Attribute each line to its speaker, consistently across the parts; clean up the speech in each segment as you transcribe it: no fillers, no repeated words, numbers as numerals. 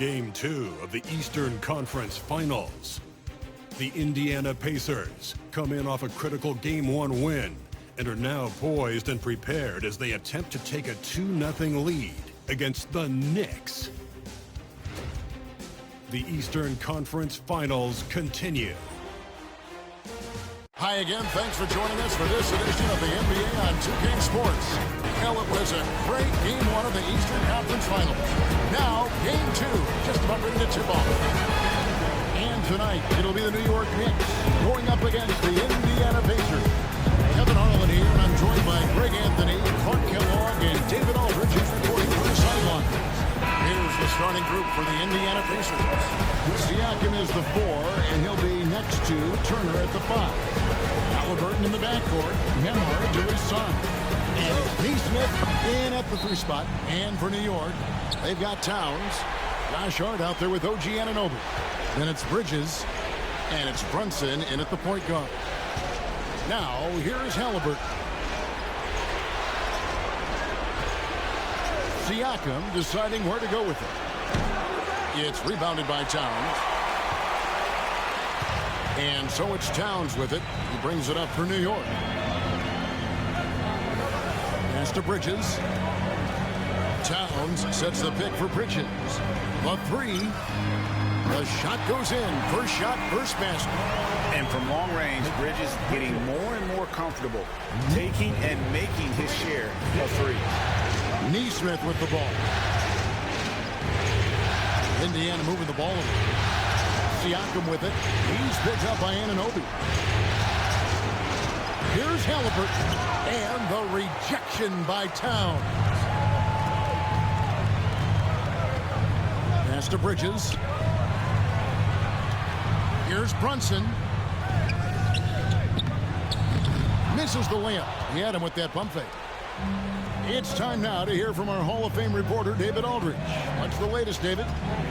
Speaker 1: Game 2 of the Eastern Conference Finals. The Indiana Pacers come in off a critical Game 1 win and are now poised and prepared as they attempt to take a 2-0 lead against the Knicks. The Eastern Conference Finals continue.
Speaker 2: Hi again, thanks for joining us for this edition of the NBA on 2K Sports. Well, it was a great Game 1 of the Eastern Conference Finals. Now, Game 2, just about ready to tip off. And tonight, it'll be the New York Knicks going up against the Indiana Pacers. Kevin Harlan here, and I'm joined by Greg Anthony, Clark Kellogg, and David Aldridge, who's reporting from the sideline. Here's the starting group for the Indiana Pacers. Siakam is the 4, and he'll be next to Turner at the 5. Halliburton in the backcourt, Nembhard to his son. And it's Nesmith in at the 3 spot. And for New York, they've got Towns. Josh Hart out there with OG Anunoby. Then it's Bridges, and it's Brunson in at the point guard. Now, here's Halliburton. Siakam deciding where to go with it. It's rebounded by Towns. And so it's Towns with it. He brings it up for New York. Pass to Bridges. Towns sets the pick for Bridges. The 3. The shot goes in. First shot, first basket.
Speaker 3: And from long range, Bridges getting more and more comfortable taking and making his share of threes.
Speaker 2: Nesmith with the ball. Indiana moving the ball over. Siakam with it. He's picked up by Anunoby. Here's Halliburton. And the rejection by Towns. Pass to Bridges. Here's Brunson. Misses the layup. He had him with that pump fake. It's time now to hear from our Hall of Fame reporter, David Aldridge. What's the latest, David?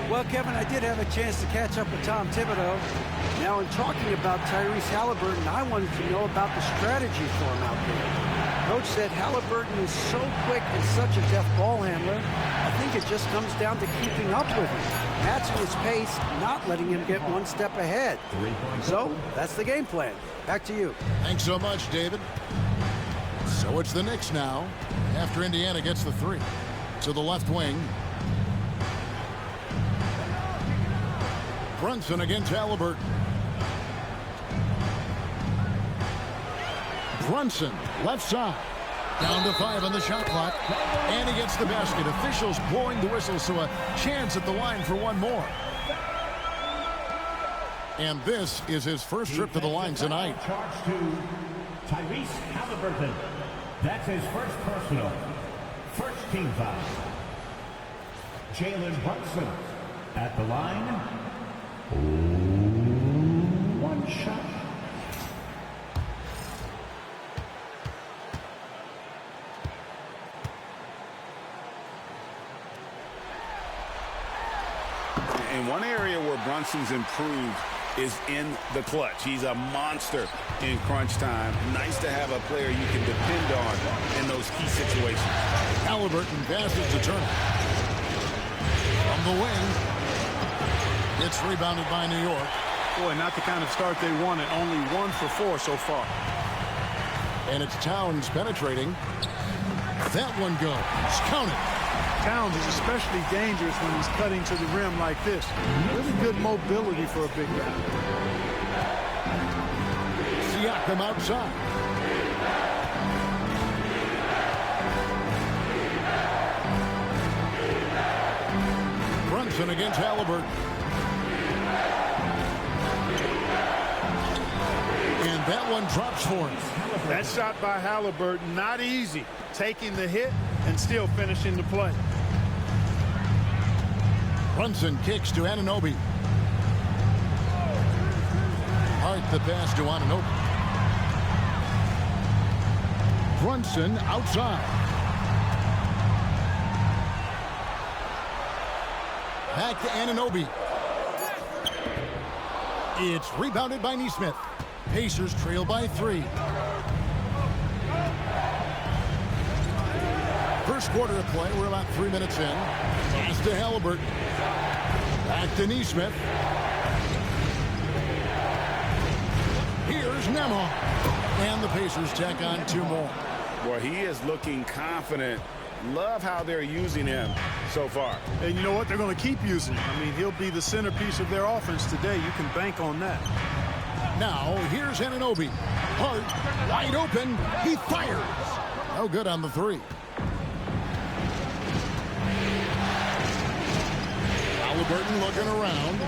Speaker 4: Well, Kevin, I did have a chance to catch up with Tom Thibodeau. Now, in talking about Tyrese Halliburton, I wanted to know about the strategy for him out there. Coach said Halliburton is so quick and such a deft ball handler. I think it just comes down to keeping up with him, matching his pace, not letting him get one step ahead. So, that's the game plan. Back to you.
Speaker 2: Thanks so much, David. So it's the Knicks now, after Indiana gets the 3. To the left wing. Brunson against Halliburton. Brunson, left side. Down to 5 on the shot clock. And he gets the basket. Officials blowing the whistle, so a chance at the line for one more. And this is his first trip to the line tonight.
Speaker 5: Charge to Tyrese Halliburton. That's his first personal. First team foul. Jalen Brunson at the line. One shot.
Speaker 3: In one area where Brunson's improved is in the clutch. He's a monster in crunch time. Nice to have a player you can depend on in those key situations.
Speaker 2: Halliburton passes to Turner. From the wing, it's rebounded by New York.
Speaker 6: Boy, not the kind of start they wanted. Only 1 for 4 so far.
Speaker 2: And it's Towns penetrating. That one goes. Count it.
Speaker 6: Towns is especially dangerous when he's cutting to the rim like this. Really good mobility for a big guy.
Speaker 2: Siakam outside. Brunson against Halliburton. And that one drops for him.
Speaker 6: That shot by Halliburton, not easy. Taking the hit and still finishing the play.
Speaker 2: Brunson kicks to Anunoby. Hart the pass to Anunoby. Brunson outside. Back to Anunoby. It's rebounded by Nesmith. Pacers trail by 3. First quarter of play. We're about 3 minutes in. Pass to Halliburton. Back to Neesmith. Here's Nemo. And the Pacers tack on 2 more.
Speaker 3: Boy, he is looking confident. Love how they're using him so far.
Speaker 6: And you know what? They're going to keep using him. I mean, he'll be the centerpiece of their offense today. You can bank on that.
Speaker 2: Now, here's Anunoby. Hart, wide open. He fires. No good on the 3. Halliburton looking around.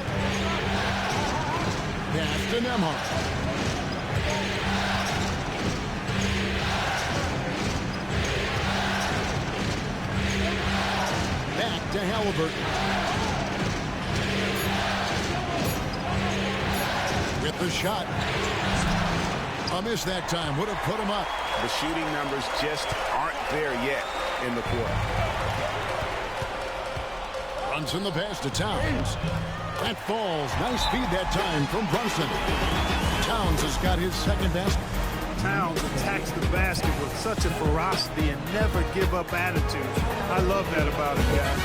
Speaker 2: Pass to Nembhard. Back to Halliburton. With the shot. A miss that time. Would have put him up.
Speaker 3: The shooting numbers just aren't there yet in the quarter.
Speaker 2: Brunson the pass to Towns. That falls. Nice feed that time from Brunson. Towns has got his second basket.
Speaker 6: Towns attacks the basket with such a ferocity and never give up attitude. I love that about him, guys.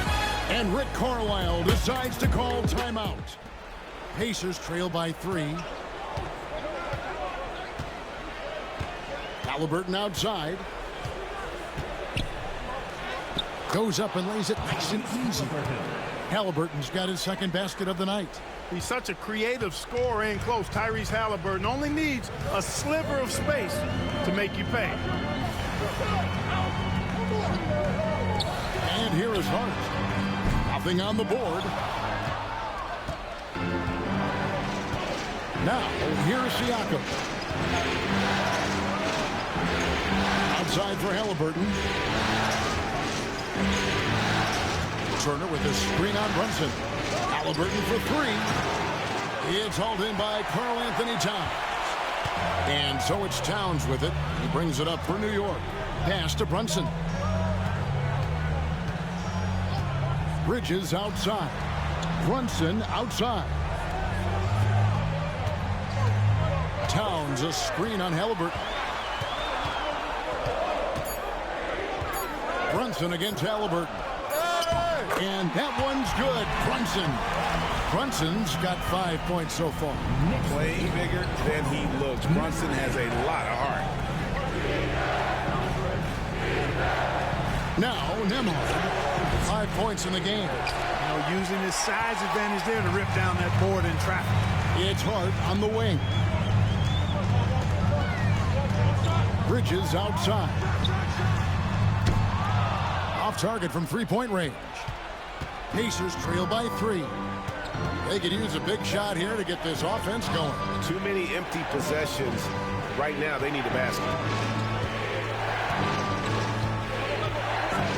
Speaker 2: And Rick Carlisle decides to call timeout. Pacers trail by 3. Halliburton outside. Goes up and lays it nice and easy. Halliburton's got his second basket of the night.
Speaker 6: He's such a creative scorer in close. Tyrese Halliburton only needs a sliver of space to make you pay.
Speaker 2: And here is Hart. Nothing on the board. Now, here's Siakam. Outside for Halliburton. Turner with a screen on Brunson. Halliburton for 3. It's hauled in by Karl Anthony Towns. And so it's Towns with it. He brings it up for New York. Pass to Brunson. Bridges outside. Brunson outside. Towns a screen on Halliburton. Brunson against Halliburton. And that one's good. Brunson's got 5 points so far.
Speaker 3: Playing bigger than he looks. Brunson has a lot of heart.
Speaker 2: Now, Nembhard. 5 points in the game.
Speaker 6: You know, using his size advantage there to rip down that board in traffic.
Speaker 2: It's Hart on the wing. Bridges outside. Off target from 3-point range. Pacers trail by 3. They could use a big shot here to get this offense going.
Speaker 3: Too many empty possessions. Right now, they need a basket.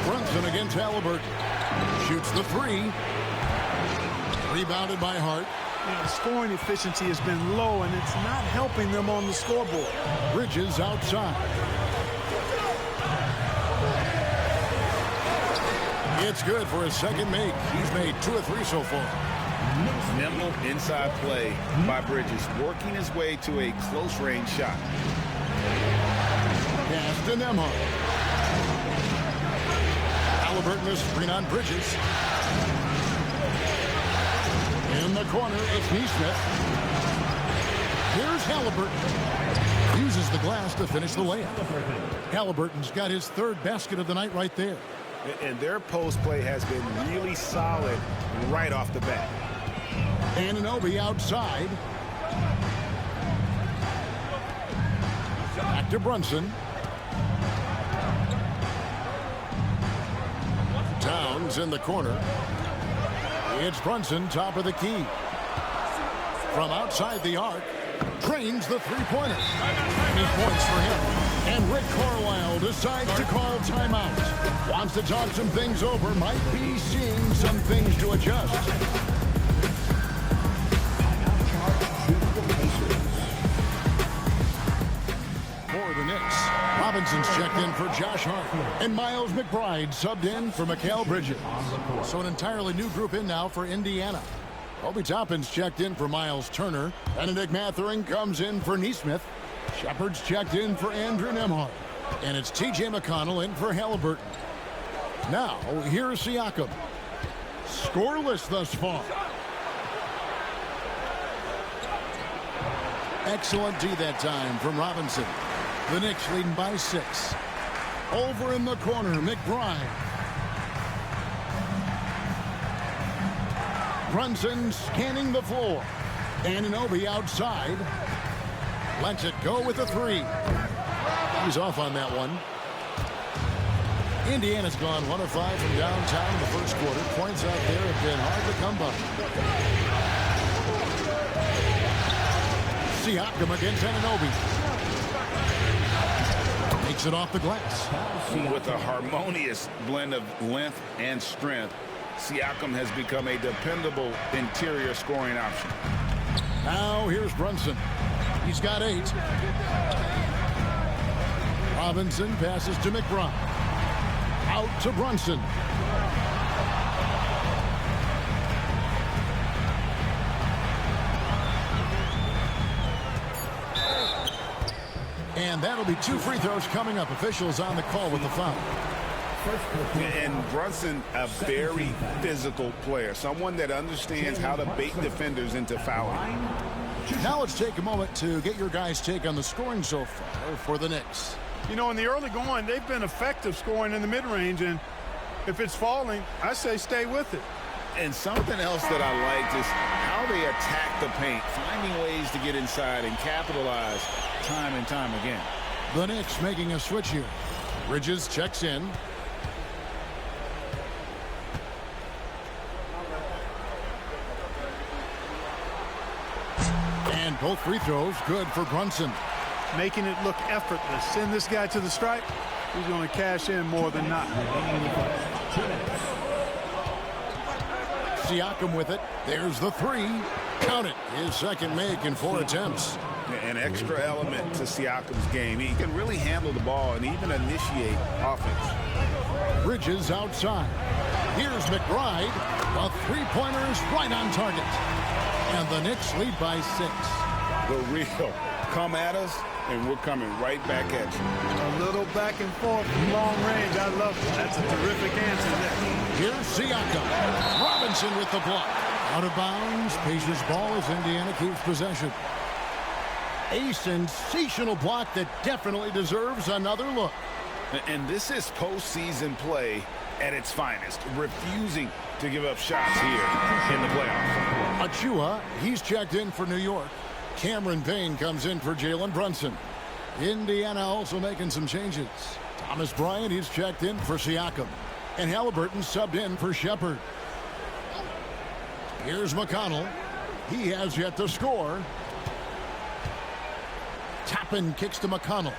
Speaker 2: Brunson against Halliburton. Shoots the 3. Rebounded by Hart.
Speaker 6: You know, scoring efficiency has been low, and it's not helping them on the scoreboard.
Speaker 2: Bridges outside. It's good for his second make. He's made 2 or 3 so far.
Speaker 3: Nimble inside play by Bridges, working his way to a close-range shot.
Speaker 2: Pass to Nembhard. Halliburton is screen on Bridges. In the corner, it's Neesmith. Here's Halliburton. Uses the glass to finish the layup. Halliburton's got his 3rd basket of the night right there.
Speaker 3: And their post play has been really solid right off the bat.
Speaker 2: Anunoby outside. Back to Brunson. Towns in the corner. It's Brunson, top of the key. From outside the arc, drains the 3-pointer. 8 points for him. And Rick Carlisle decides to call timeout. Wants to talk some things over. Might be seeing some things to adjust. For the Knicks, Robinson's checked in for Josh Hart. And Miles McBride subbed in for Mikal Bridges. So an entirely new group in now for Indiana. Obi Toppin's checked in for Miles Turner. Benedict Mathurin comes in for Neesmith. Shepard's checked in for Andrew Nembhard. And it's T.J. McConnell in for Halliburton. Now, here's Siakam. Scoreless thus far. Excellent D that time from Robinson. The Knicks leading by 6. Over in the corner, McBride. Brunson scanning the floor. Anunoby outside. Lets it go with a 3. He's off on that one. Indiana's gone 1 of 5 from downtown in the first quarter. Points out there have been hard to come by. Siakam against Anunoby. Takes it off the glass.
Speaker 3: With a harmonious blend of length and strength, Siakam has become a dependable interior scoring option.
Speaker 2: Now here's Brunson. He's got 8. Robinson passes to McBride. Out to Brunson. And that'll be 2 free throws coming up. Officials on the call with the foul.
Speaker 3: And Brunson, a very physical player, someone that understands how to bait defenders into fouling.
Speaker 2: Now let's take a moment to get your guys' take on the scoring so far for the Knicks.
Speaker 6: You know, in the early going, they've been effective scoring in the mid-range, and if it's falling, I say stay with it.
Speaker 3: And something else that I liked is how they attack the paint, finding ways to get inside and capitalize time and time again.
Speaker 2: The Knicks making a switch here. Bridges checks in. And both free throws good for Brunson.
Speaker 6: Making it look effortless. Send this guy to the stripe. He's going to cash in more than not.
Speaker 2: Siakam with it. There's the 3. Count it. His second make in 4 attempts.
Speaker 3: An extra element to Siakam's game. He can really handle the ball and even initiate offense.
Speaker 2: Bridges outside. Here's McBride. The 3-pointer is right on target. And the Knicks lead by 6.
Speaker 3: The real come at us, and we're coming right back at you.
Speaker 6: A little back and forth from long range. I love it. That's a terrific answer there.
Speaker 2: Here's Siakam. Robinson with the block. Out of bounds. Pacers ball as Indiana keeps possession. A sensational block that definitely deserves another look.
Speaker 3: And this is postseason play at its finest, refusing to give up shots here in the playoffs.
Speaker 2: Achua, he's checked in for New York. Cameron Payne comes in for Jalen Brunson. Indiana also making some changes. Thomas Bryant, he's checked in for Siakam. And Halliburton subbed in for Shepard. Here's McConnell. He has yet to score. Toppin kicks to McConnell.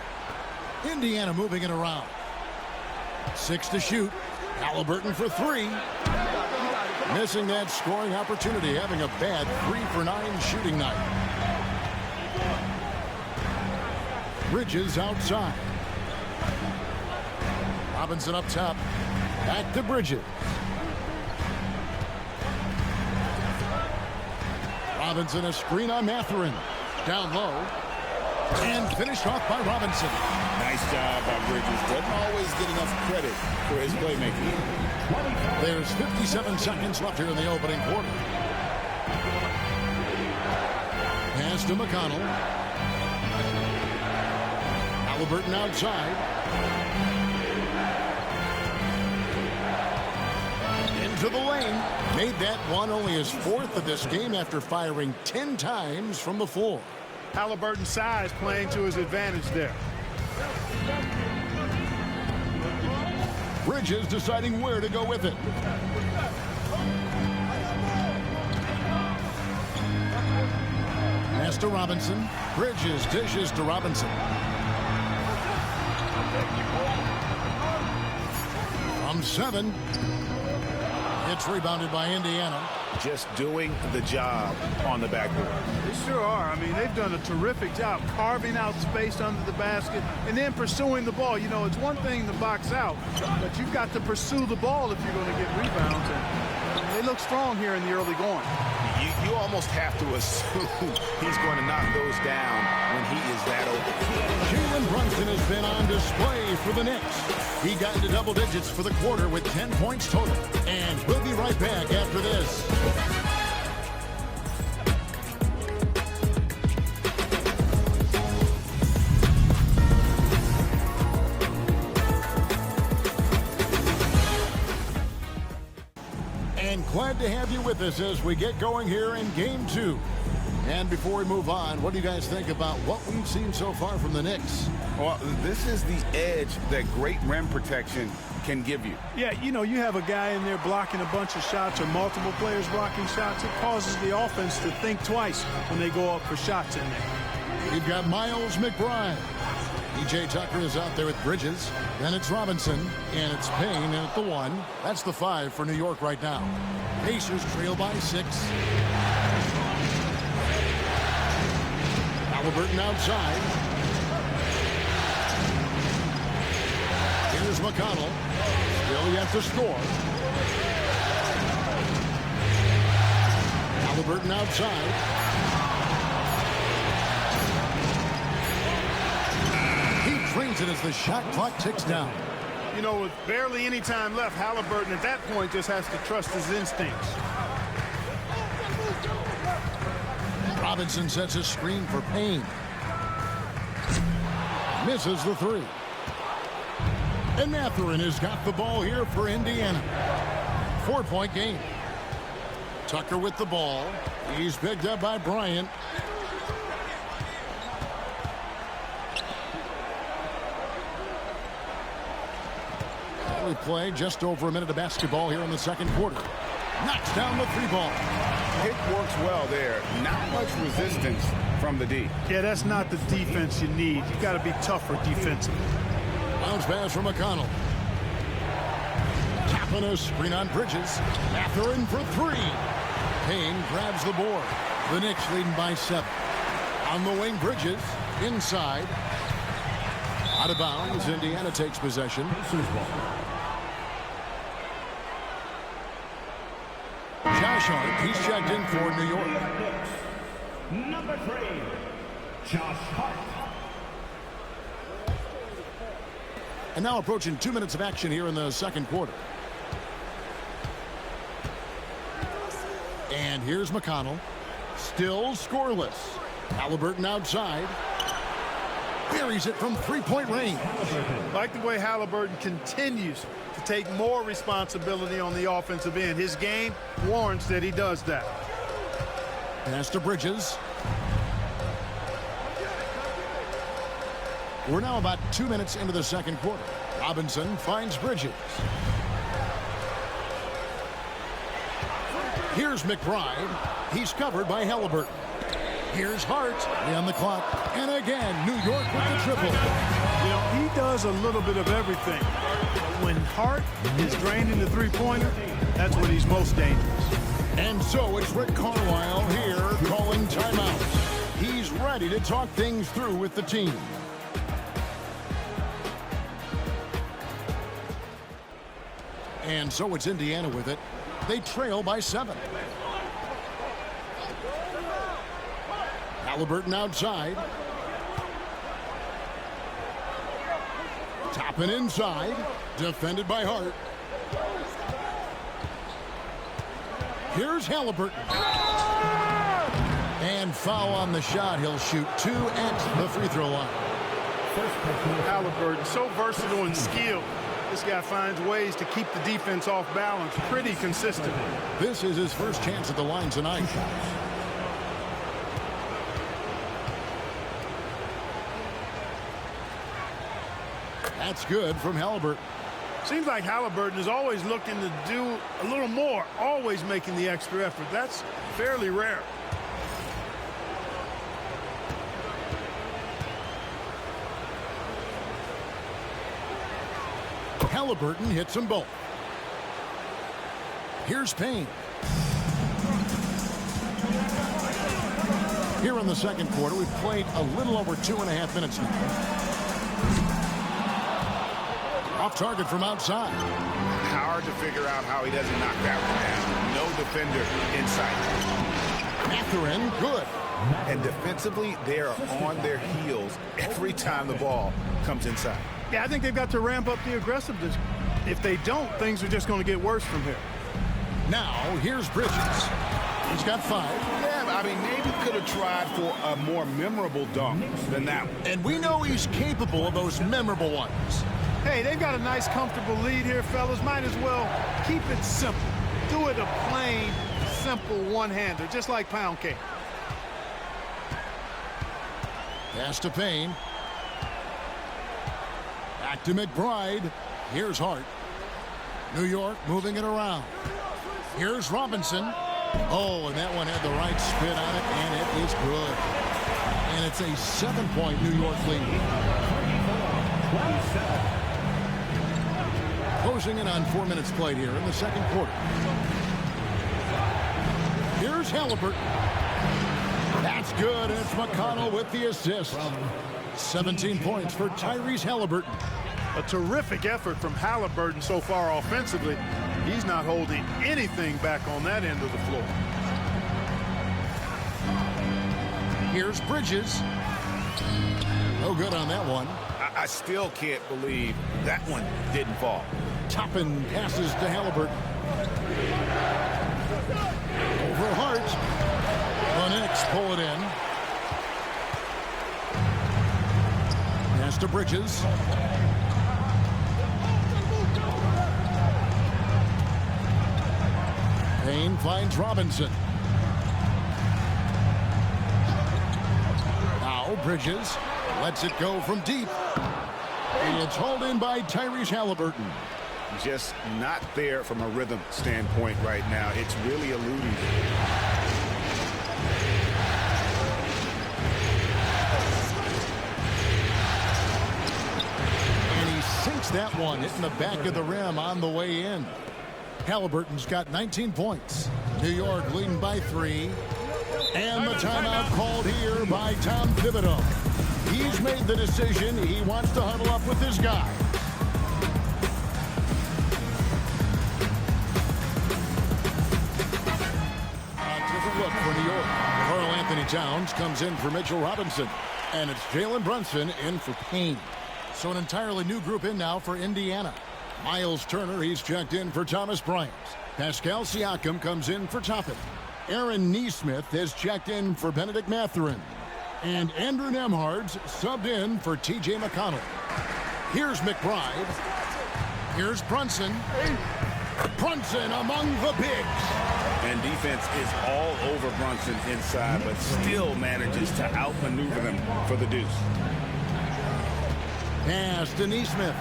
Speaker 2: Indiana moving it around. 6 to shoot. Halliburton for 3. Missing that scoring opportunity, having a bad 3-for-9 shooting night. Bridges outside. Robinson up top. Back to Bridges. Robinson a screen on Mathurin. Down low. And finished off by Robinson.
Speaker 3: Nice job by Bridges. Doesn't always get enough credit for his playmaking.
Speaker 2: There's 57 seconds left here in the opening quarter. Pass to McConnell. Halliburton outside. Into the lane. Made that one only his 4th of this game after firing 10 times from the floor.
Speaker 6: Halliburton's size playing to his advantage there.
Speaker 2: Bridges deciding where to go with it. Pass to Robinson. Bridges dishes to Robinson. From 7. It's rebounded by Indiana.
Speaker 3: Just doing the job on the backboard.
Speaker 6: They sure are. I mean, they've done a terrific job carving out space under the basket and then pursuing the ball. You know, it's one thing to box out, but you've got to pursue the ball if you're going to get rebounds. And they look strong here in the early going.
Speaker 3: You almost have to assume he's going to knock those down when he is that open.
Speaker 2: Jalen Brunson has been on display for the Knicks. He got into double digits for the quarter with 10 points total. And we'll be right back after this. Glad to have you with us as we get going here in Game 2. And before we move on, what do you guys think about what we've seen so far from the Knicks?
Speaker 3: Well, this is the edge that great rim protection can give you.
Speaker 6: Yeah, you know, you have a guy in there blocking a bunch of shots or multiple players blocking shots. It causes the offense to think twice when they go up for shots in there.
Speaker 2: We've got Miles McBride. P.J. Tucker is out there with Bridges. Then it's Robinson, and it's Payne in at the 1. That's the 5 for New York right now. Pacers trail by 6. Halliburton outside. Here's McConnell. Still yet to score. Halliburton outside. Drains it as the shot clock ticks down.
Speaker 6: You know, with barely any time left, Halliburton at that point just has to trust his instincts.
Speaker 2: Robinson sets a screen for Payne. Misses the 3. And Mathurin has got the ball here for Indiana. 4-point game. Tucker with the ball. He's picked up by Bryant. We play just over a minute of basketball here in the second quarter. Knocks down the 3 ball.
Speaker 3: It works well there. Not much resistance from the D.
Speaker 6: Yeah, that's not the defense you need. You got to be tougher defensively.
Speaker 2: Bounce pass from McConnell. Tapping a screen on Bridges. Mathurin for 3. Payne grabs the board. The Knicks leading by 7. On the wing, Bridges. Inside. Out of bounds. Indiana takes possession. Josh Hart, he's checked in for New York.
Speaker 5: Number 3, Josh Hart.
Speaker 2: And now approaching 2 minutes of action here in the second quarter. And here's McConnell. Still scoreless. Halliburton outside. Buries it from 3-point range.
Speaker 6: Like the way Halliburton continues to take more responsibility on the offensive end. His game warrants that he does that.
Speaker 2: Pass to Bridges. We're now about 2 minutes into the second quarter. Robinson finds Bridges. Here's McBride. He's covered by Halliburton. Here's Hart on the clock. And again, New York with the triple.
Speaker 6: You know, he does a little bit of everything. When Hart is draining the three-pointer, that's when he's most dangerous.
Speaker 2: And so it's Rick Carlisle here calling timeout. He's ready to talk things through with the team. And so it's Indiana with it. They trail by 7. Halliburton outside. Topping inside. Defended by Hart. Here's Halliburton. And foul on the shot. He'll shoot 2 at the free throw line.
Speaker 6: Halliburton, so versatile and skilled. This guy finds ways to keep the defense off balance pretty consistently.
Speaker 2: This is his first chance at the line tonight. That's good from Halliburton.
Speaker 6: Seems like Halliburton is always looking to do a little more, always making the extra effort. That's fairly rare.
Speaker 2: Halliburton hits them both. Here's Payne. Here in the second quarter, we've played a little over 2.5 minutes now. Off target from outside.
Speaker 3: Hard to figure out how he doesn't knock that one down. No defender in sight.
Speaker 2: Mathurin, good.
Speaker 3: And defensively, they are on their heels every time the ball comes inside.
Speaker 6: Yeah, I think they've got to ramp up the aggressiveness. If they don't, things are just going to get worse from here.
Speaker 2: Now, here's Bridges. He's got 5.
Speaker 3: Yeah, I mean, maybe could have tried for a more memorable dunk than that one.
Speaker 2: And we know he's capable of those memorable ones.
Speaker 6: Hey, they've got a nice, comfortable lead here, fellas. Might as well keep it simple. do it a plain, simple one-hander, just like pound cake.
Speaker 2: Pass to Payne. Back to McBride. Here's Hart. New York moving it around. Here's Robinson. Oh, and that one had the right spin on it, and it is good. And it's a 7-point New York lead. 24-27. Closing in on 4 minutes played here in the second quarter. Here's Halliburton. That's good, and it's McConnell with the assist. 17 points for Tyrese Halliburton.
Speaker 6: A terrific effort from Halliburton so far offensively. He's not holding anything back on that end of the floor.
Speaker 2: Here's Bridges. No good on that one.
Speaker 3: I still can't believe that one didn't fall.
Speaker 2: Toppin passes to Halliburton. Over Hart. The Knicks pull it in. Pass to Bridges. Payne finds Robinson. Now Bridges lets it go from deep. It's hauled in by Tyrese Halliburton.
Speaker 3: Just not there from a rhythm standpoint right now. It's really eluding.
Speaker 2: And he sinks that one, hitting the back of the rim on the way in. Halliburton's got 19 points. New York leading by 3. And the timeout called here by Tom Thibodeau. He's made the decision. He wants to huddle up with his guy. A different look for New York. Karl Anthony Towns comes in for Mitchell Robinson. And it's Jalen Brunson in for Payne. So an entirely new group in now for Indiana. Miles Turner, he's checked in for Thomas Bryant. Pascal Siakam comes in for Toppin. Aaron Nesmith has checked in for Benedict Mathurin. And Andrew Nembhard's subbed in for T.J. McConnell. Here's McBride. Here's Brunson. Brunson among the bigs.
Speaker 3: And defense is all over Brunson inside, but still manages to outmaneuver them for the deuce.
Speaker 2: Pass to Nesmith.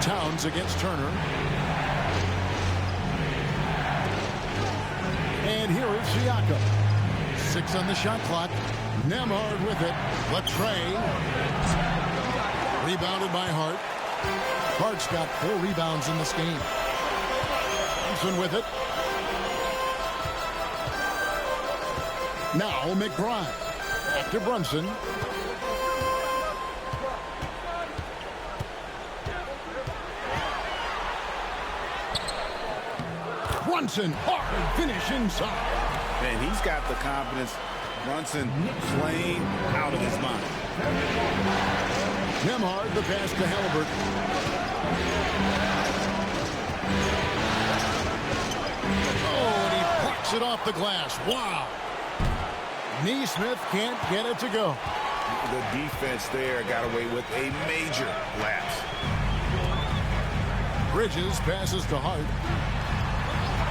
Speaker 2: Towns against Turner. And here is Siakam. 6 on the shot clock. Nembhard with it. Latrey. Rebounded by Hart. Hart's got 4 rebounds in this game. Brunson with it. Now McBride. Back to Brunson. Brunson, hard finish inside.
Speaker 3: And he's got the confidence. Brunson playing out of his mind.
Speaker 2: Nembhard, the pass to Halliburton. Oh, and he plucks it off the glass. Wow. Nesmith can't get it to go.
Speaker 3: The defense there got away with a major lapse.
Speaker 2: Bridges passes to Hart.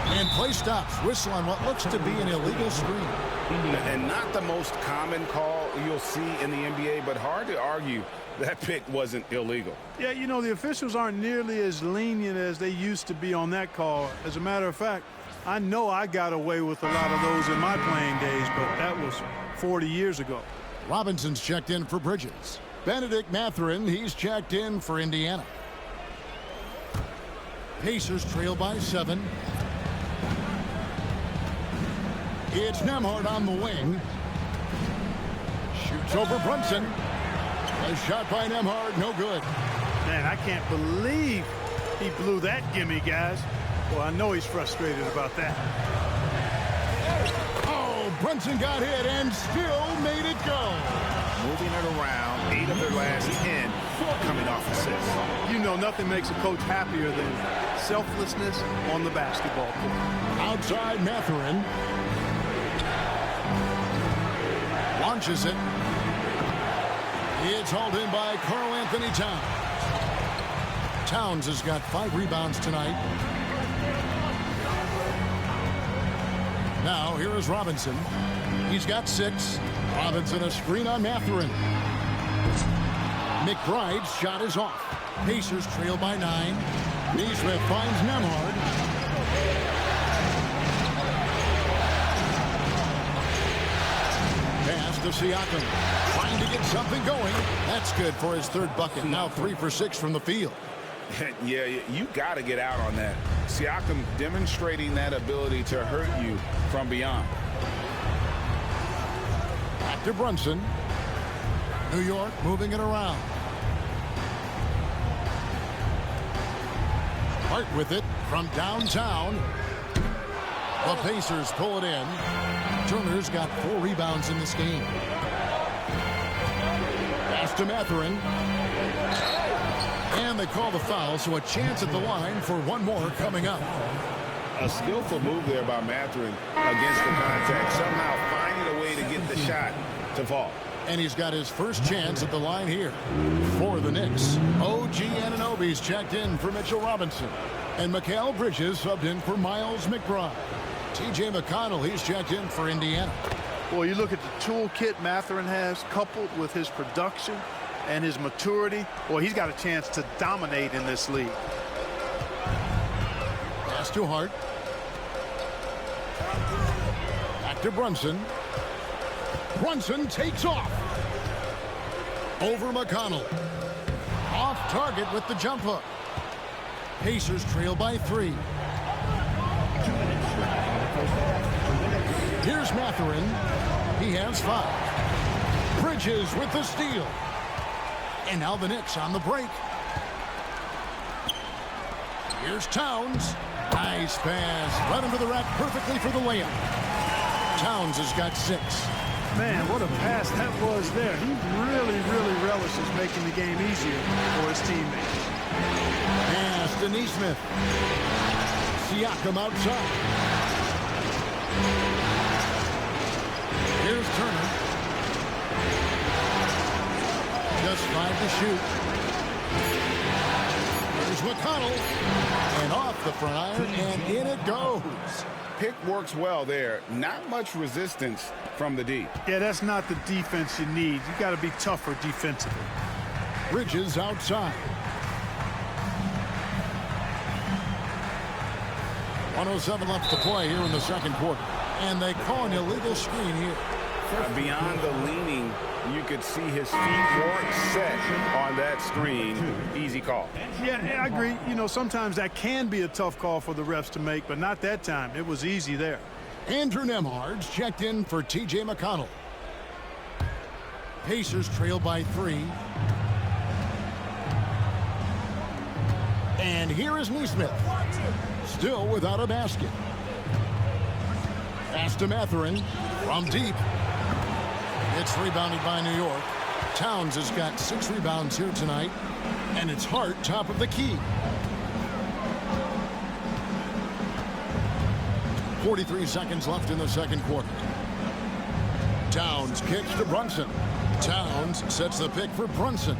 Speaker 2: And play stops. Whistle on what looks to be an illegal screen.
Speaker 3: And not the most common call you'll see in the NBA, but hard to argue that pick wasn't illegal.
Speaker 6: Yeah, you know, the officials aren't nearly as lenient as they used to be on that call. As a matter of fact, I know I got away with a lot of those in my playing days, but that was 40 years ago.
Speaker 2: Robinson's checked in for Bridges. Benedict Mathurin, he's checked in for Indiana. Pacers trail by 7. It's Nembhard on the wing. Shoots over Brunson. A shot by Nembhard, no good.
Speaker 6: Man, I can't believe he blew that gimme, guys. Well, I know he's frustrated about that.
Speaker 2: Oh, Brunson got hit and still made it go.
Speaker 3: Moving it around, 8 of their last 10 coming off assists.
Speaker 6: You know, nothing makes a coach happier than selflessness on the basketball court.
Speaker 2: Outside Mathurin. Launches it. It's hauled in by Karl Anthony Towns. Towns has got 5 rebounds tonight. Now, here is Robinson. He's got 6. Robinson a screen on Mathurin. McBride's shot is off. Pacers trail by 9. Neesmith finds Nemhard. Pass to Siakam. Trying to get something going. That's good for his 3rd bucket. Now 3 for 6 from the field.
Speaker 3: Yeah, you got to get out on that. Siakam demonstrating that ability to hurt you from beyond.
Speaker 2: Back to Brunson. New York moving it around. Hart with it from downtown. The Pacers pull it in. Turner's got 4 rebounds in this game. Pass to Mathurin. And they call the foul, so a chance at the line for one more coming up.
Speaker 3: A skillful move there by Mathurin against the contact. Somehow finding a way to get the shot to fall.
Speaker 2: And he's got his first chance at the line here for the Knicks. OG Anunoby's checked in for Mitchell Robinson. And Mikal Bridges subbed in for Miles McBride. TJ McConnell, he's checked in for Indiana.
Speaker 6: Well, you look at the toolkit Mathurin has, coupled with his production and his maturity. Well, he's got a chance to dominate in this league.
Speaker 2: Pass to Hart. Back to Brunson. Brunson takes off. Over McConnell. Off target with the jump hook. Pacers trail by 3. Here's Mathurin. He has 5. Bridges with the steal. And now the Knicks on the break. Here's Towns. Nice pass. Right into the rack perfectly for the layup. Towns has got 6.
Speaker 6: Man, what a pass that was there. He really relishes making the game easier for his teammates.
Speaker 2: Pass to Neesmith. Siakam outside. Here's Turner. Just 5 to shoot. Here's McConnell. And off the front iron, and in it goes.
Speaker 3: Pick works well there. Not much resistance from the D.
Speaker 6: Yeah, that's not the defense you need. You got to be tougher defensively.
Speaker 2: Bridges outside. 1:07 left to play here in the second quarter. And they call an illegal screen here.
Speaker 3: Beyond the leaning, you could see his feet weren't set on that screen. Easy call.
Speaker 6: Yeah, I agree. You know, sometimes that can be a tough call for the refs to make, but not that time. It was easy there.
Speaker 2: Andrew Nemhard's checked in for TJ McConnell. Pacers trail by 3. And here is Neesmith. Still without a basket. Pass to Mathurin from deep. It's rebounded by New York. Towns has got 6 rebounds here tonight. And it's Hart top of the key. 43 seconds left in the second quarter. Towns kicks to Brunson. Towns sets the pick for Brunson.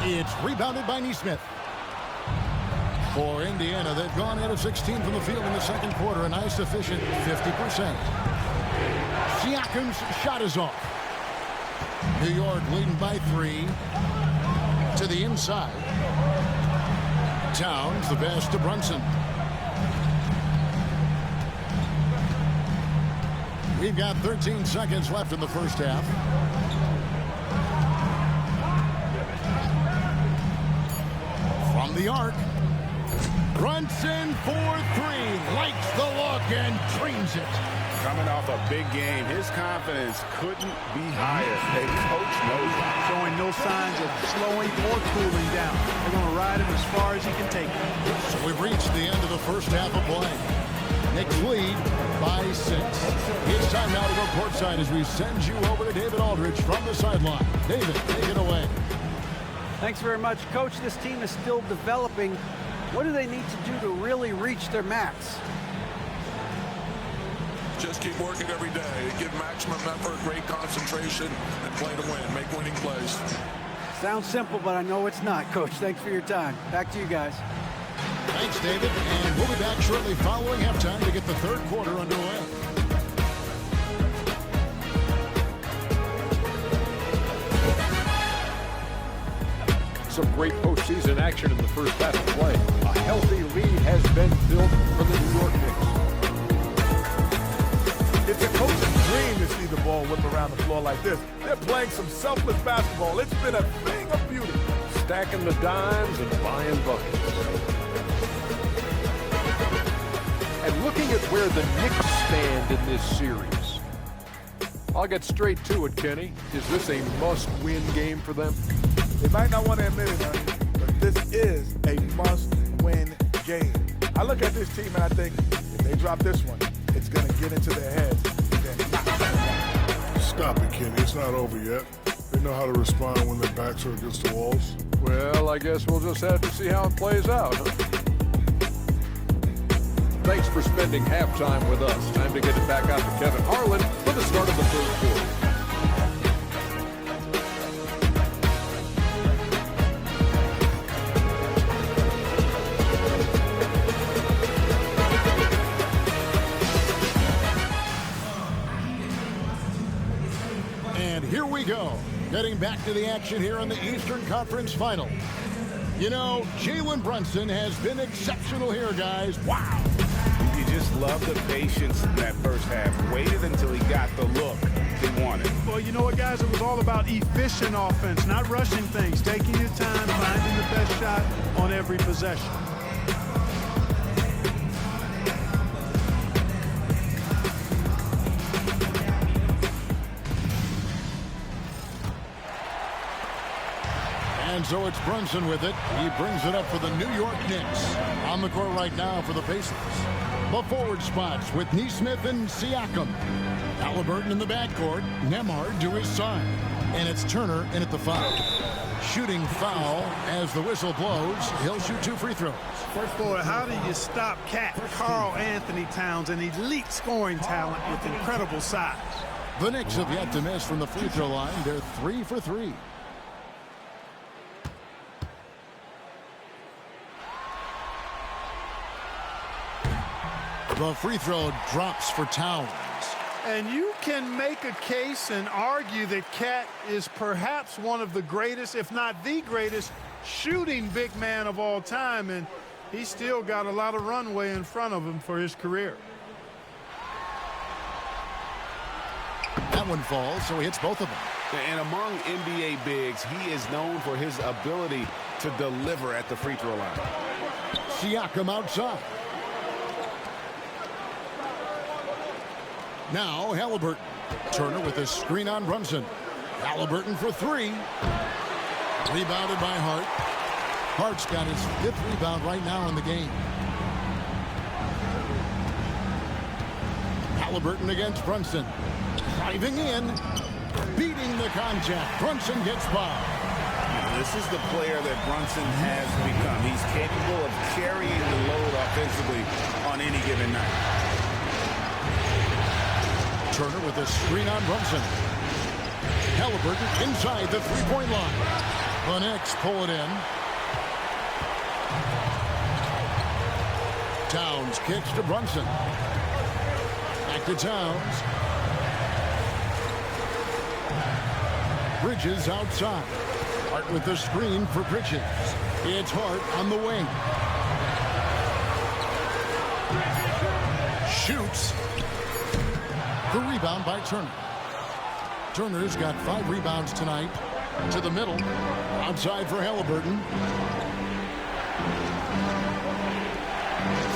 Speaker 2: It's rebounded by Neesmith. For Indiana, they've gone 8 of 16 from the field in the second quarter. A nice efficient 50%. Siakam's shot is off. New York leading by 3. To the inside. Towns, the pass to Brunson. We've got 13 seconds left in the first half. From the arc. Brunson for 3. Likes the look and dreams it.
Speaker 3: Coming off a big game, his confidence couldn't be higher. And coach knows it.
Speaker 6: Showing no signs of slowing or cooling down. They're going to ride him as far as he can take him.
Speaker 2: So we've reached the end of the first half of play. Knicks lead by 6. It's time now to go courtside as we send you over to David Aldridge from the sideline. David, take it away.
Speaker 4: Thanks very much, Coach. This team is still developing. What do they need to do to really reach their max?
Speaker 7: Just keep working every day. Give maximum effort, great concentration, and play to win. Make winning plays.
Speaker 4: Sounds simple, but I know it's not, Coach. Thanks for your time. Back to you guys.
Speaker 2: Thanks, David. And we'll be back shortly following halftime to get the third quarter underway.
Speaker 7: Some great postseason action in the first half of play. A healthy lead has been built for the New York Knicks.
Speaker 8: It's a coach's dream to see the ball whip around the floor like this. They're playing some selfless basketball. It's been a thing of beauty.
Speaker 7: Stacking the dimes and buying buckets. And looking at where the Knicks stand in this series. I'll get straight to it, Kenny. Is this a must-win game for them?
Speaker 8: They might not want to admit it, honey, but this is a must-win game. I look at this team and I think if they drop this one, it's going to get into their heads.
Speaker 6: Stop it, Kenny. It's not over yet. They know how to respond when their backs are against the walls.
Speaker 7: Well, I guess we'll just have to see how it plays out, huh? Thanks for spending halftime with us. Time to get it back out to Kevin Harlan for the start of the third quarter.
Speaker 2: And here we go. Getting back to the action here in the Eastern Conference Final. You know, Jalen Brunson has been exceptional here, guys. Wow.
Speaker 3: You just love the patience in that first half. Waited until he got the look he wanted.
Speaker 6: Well, you know what, guys? It was all about efficient offense, not rushing things, taking your time, finding the best shot on every possession.
Speaker 2: And so it's Brunson with it. He brings it up for the New York Knicks. On the court right now for the Pacers. The forward spots with Nesmith and Siakam. Halliburton in the backcourt. Nembhard to his side. And it's Turner in at the foul. Shooting foul as the whistle blows. He'll shoot 2 free throws.
Speaker 6: First of all, how do you stop Karl Anthony Towns, an elite scoring talent with incredible size?
Speaker 2: The Knicks have yet to miss from the free throw line. They're 3 for 3. The free throw drops for Towns.
Speaker 6: And you can make a case and argue that Cat is perhaps one of the greatest, if not the greatest, shooting big man of all time, and he's still got a lot of runway in front of him for his career.
Speaker 2: That one falls, so he hits both of them.
Speaker 3: And among NBA bigs, he is known for his ability to deliver at the free throw line.
Speaker 2: Siakam outside. Now Halliburton. Turner with a screen on Brunson. Halliburton for 3. Rebounded by Hart. Hart's got his 5th rebound right now in the game. Halliburton against Brunson. Driving in. Beating the contact. Brunson gets by.
Speaker 3: This is the player that Brunson has become. He's capable of carrying the load offensively on any given night.
Speaker 2: Turner with a screen on Brunson. Halliburton inside the three-point line. The Knicks pull it in. Towns kicks to Brunson. Back to Towns. Bridges outside. Hart with the screen for Bridges. It's Hart on the wing. Shoots. The rebound by Turner. Turner's got 5 rebounds tonight. To the middle. Outside for Halliburton.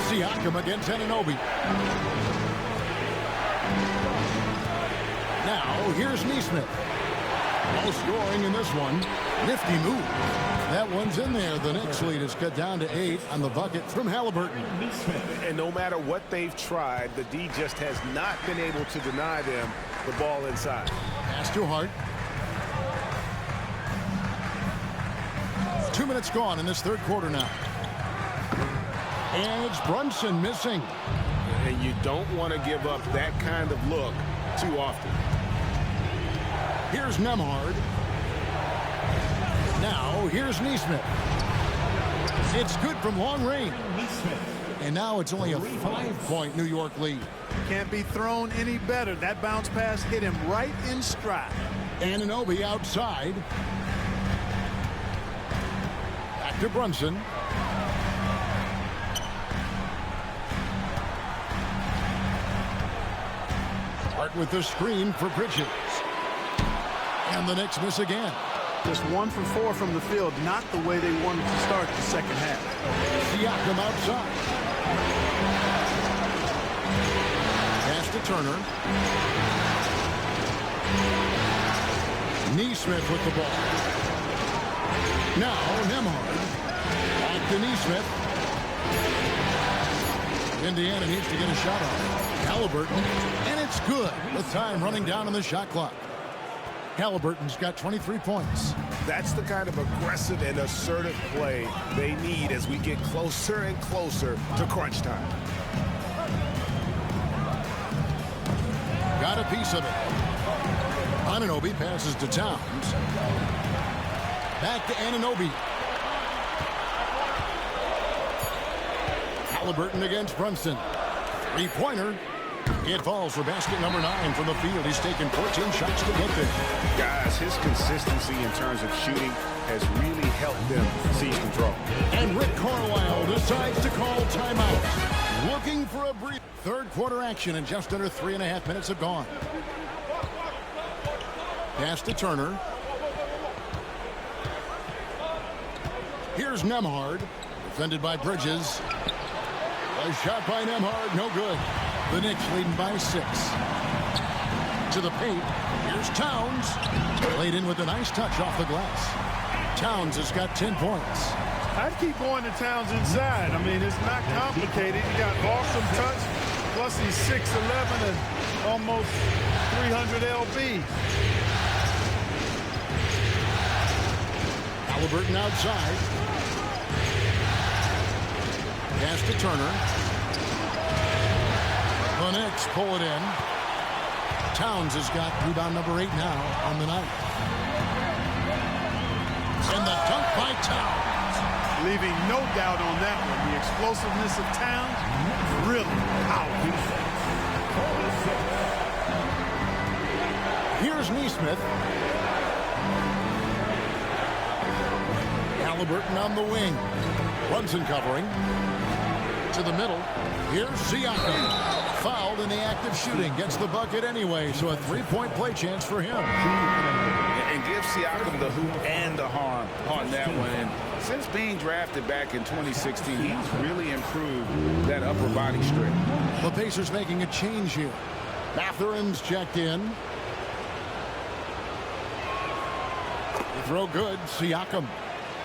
Speaker 2: Siakam against Anunoby. Now here's Nesmith. No scoring in this one. Nifty move. That one's in there. The Knicks lead is cut down to 8 on the bucket from Halliburton.
Speaker 3: And no matter what they've tried, the D just has not been able to deny them the ball inside.
Speaker 2: Pass to Hart. 2 minutes gone in this third quarter now. And it's Brunson missing.
Speaker 3: And you don't want to give up that kind of look too often.
Speaker 2: Here's Nembhard. Now, here's Neesmith. It's good from long range. And now it's only a 5-point New York lead.
Speaker 6: Can't be thrown any better. That bounce pass hit him right in stride.
Speaker 2: Anunoby outside. Back to Brunson. Hart with the screen for Bridges. And the Knicks miss again.
Speaker 6: Just 1 for 4 from the field, not the way they wanted to start the second half.
Speaker 2: Siakam outside. Pass to Turner. Neesmith with the ball. Now Nembhard. Back to Neesmith. Indiana needs to get a shot off. Halliburton. And it's good with time running down on the shot clock. Halliburton's got 23 points.
Speaker 3: That's the kind of aggressive and assertive play they need as we get closer and closer to crunch time.
Speaker 2: Got a piece of it. Anunoby passes to Towns. Back to Anunoby. Halliburton against Brunson. Three-pointer. It falls for basket number 9 from the field. He's taken 14 shots to get there.
Speaker 3: Guys, his consistency in terms of shooting has really helped them seize control.
Speaker 2: And Rick Carlisle decides to call timeout. Looking for a brief third quarter action, and just under 3.5 minutes have gone. Pass to Turner. Here's Nembhard. Defended by Bridges. A shot by Nembhard, no good. The Knicks leading by 6. To the paint. Here's Towns. Laid in with a nice touch off the glass. Towns has got 10 points.
Speaker 6: I'd keep going to Towns inside. I mean, it's not complicated. He got awesome touch. Plus, he's 6'11" and almost 300 lb.
Speaker 2: Halliburton outside. Pass to Turner. The Knicks pull it in. Towns has got rebound number 8 now on the night. And the dunk by Towns.
Speaker 6: Leaving no doubt on that one. The explosiveness of Towns, really powerful.
Speaker 2: Here's Neesmith. Halliburton on the wing. Brunson covering. To the middle. Here's Siakam. Fouled in the act of shooting. Gets the bucket anyway, so a 3-point play chance for him.
Speaker 3: And give Siakam the hoop and the harm on that one. And since being drafted back in 2016, he's really improved that upper body strength.
Speaker 2: The Pacers making a change here. Mathurin's checked in. The throw good. Siakam.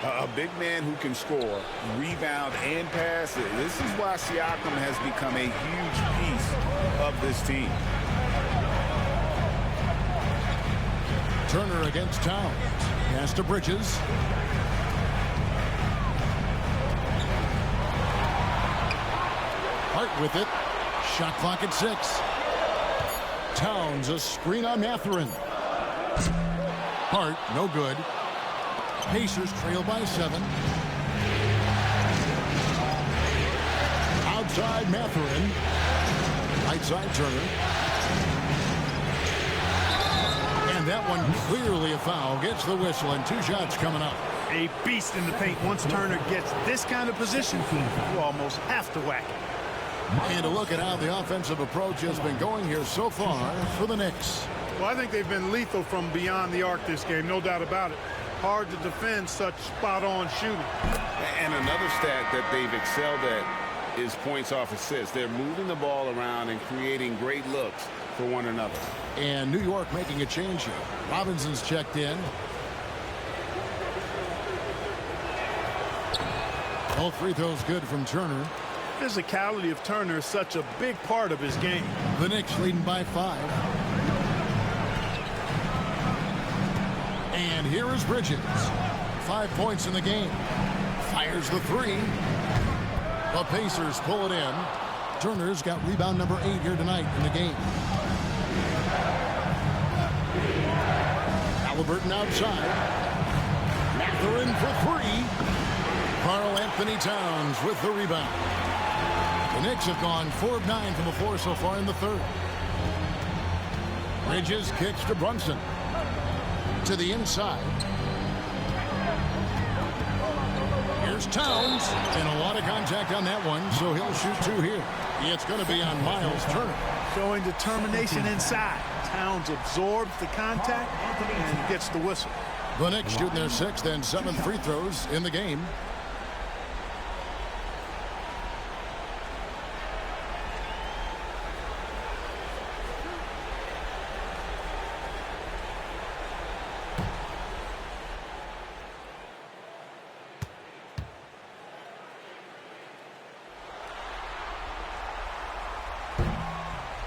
Speaker 3: A big man who can score, rebound, and pass. This is why Siakam has become a huge piece of this team.
Speaker 2: Turner against Towns. Pass to Bridges. Hart with it. Shot clock at 6. Towns, a screen on Mathurin. Hart, no good. Pacers trail by 7. Outside Mathurin. Right side Turner. And that one clearly a foul. Gets the whistle and 2 shots coming up.
Speaker 6: A beast in the paint. Once Turner gets this kind of position, you almost have to whack it.
Speaker 2: And a look at how the offensive approach has been going here so far for the Knicks.
Speaker 6: Well, I think they've been lethal from beyond the arc this game, no doubt about it. Hard to defend such spot-on shooting.
Speaker 3: And another stat that they've excelled at is points off assists. They're moving the ball around and creating great looks for one another.
Speaker 2: And New York making a change here. Robinson's checked in. All free throws good from Turner.
Speaker 6: Physicality of Turner is such a big part of his game.
Speaker 2: The Knicks leading by 5. And here is Bridges. 5 points in the game. Fires the 3. The Pacers pull it in. Turner's got rebound number 8 here tonight in the game. Halliburton outside. Mather in for three. Karl Anthony Towns with the rebound. The Knicks have gone 4 of 9 from the floor so far in the third. Bridges kicks to Brunson. To the inside. Here's Towns. And a lot of contact on that one, so he'll shoot 2 here. It's going to be on Miles Turner.
Speaker 6: Showing determination inside. Towns absorbs the contact and gets the whistle.
Speaker 2: The Knicks shooting their 6th and 7th free throws in the game.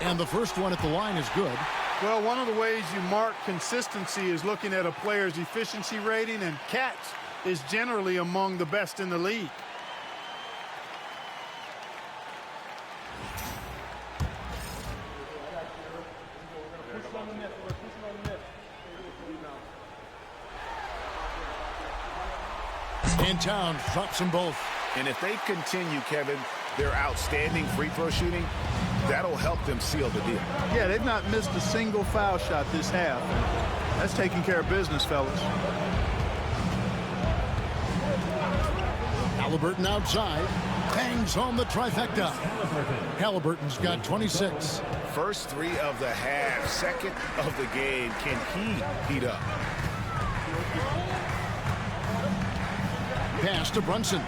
Speaker 2: And the first one at the line is good.
Speaker 6: Well, one of the ways you mark consistency is looking at a player's efficiency rating, and catch is generally among the best in the league.
Speaker 2: And Towns drops them both.
Speaker 3: And if they continue, Kevin, their outstanding free throw shooting, that'll help them seal the deal.
Speaker 6: Yeah, they've not missed a single foul shot this half. That's taking care of business, fellas.
Speaker 2: Halliburton outside. Bangs home the trifecta. Halliburton's got 26.
Speaker 3: First 3 of the half, 2nd of the game. Can he heat up?
Speaker 2: Pass to Brunson.